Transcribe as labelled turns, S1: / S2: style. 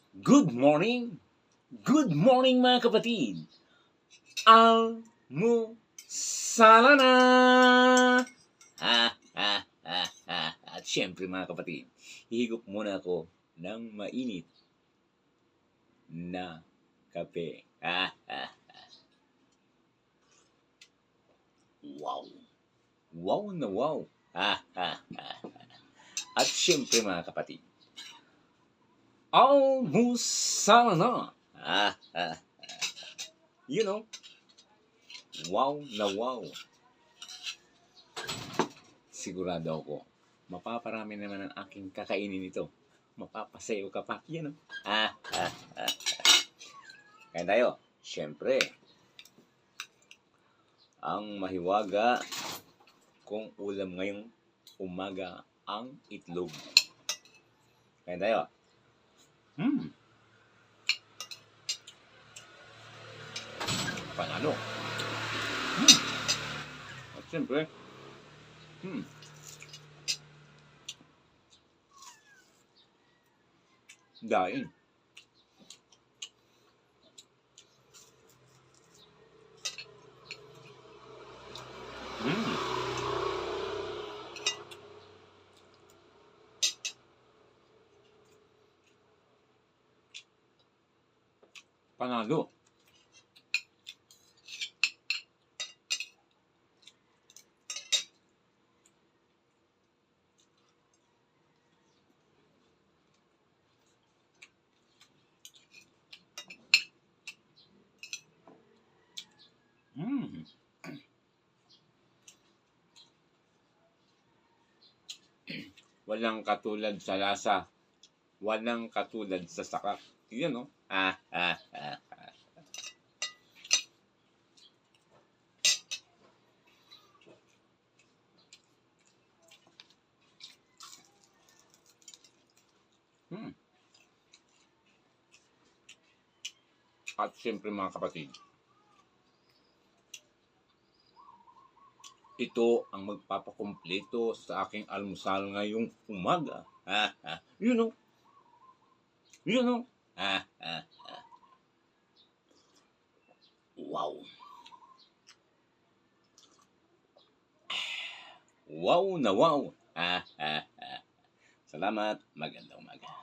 S1: Good morning! Good morning mga kapatid! Almusala na! At syempre mga kapatid, hihigop muna ako ng mainit na kape. Wow! Wow na wow! At syempre mga kapatid, almusala na! You know, wow na wow. Sigurado ako, mapaparami naman ang aking kakainin ito. Mapapasayo ka pa. You know. Kaya tayo, syempre, ang mahiwaga kung ulam ngayong umaga ang itlog. Kaya tayo. Panalo. At syempre, daing. Panalo. Walang katulad sa lasa. Walang katulad sa sakak. Yan, no? At siyempre mga kapatid, ito ang magpapakumpleto sa aking almusal ngayong umaga. You know. You know. Wow. Wow na wow. Salamat. Magandang umaga.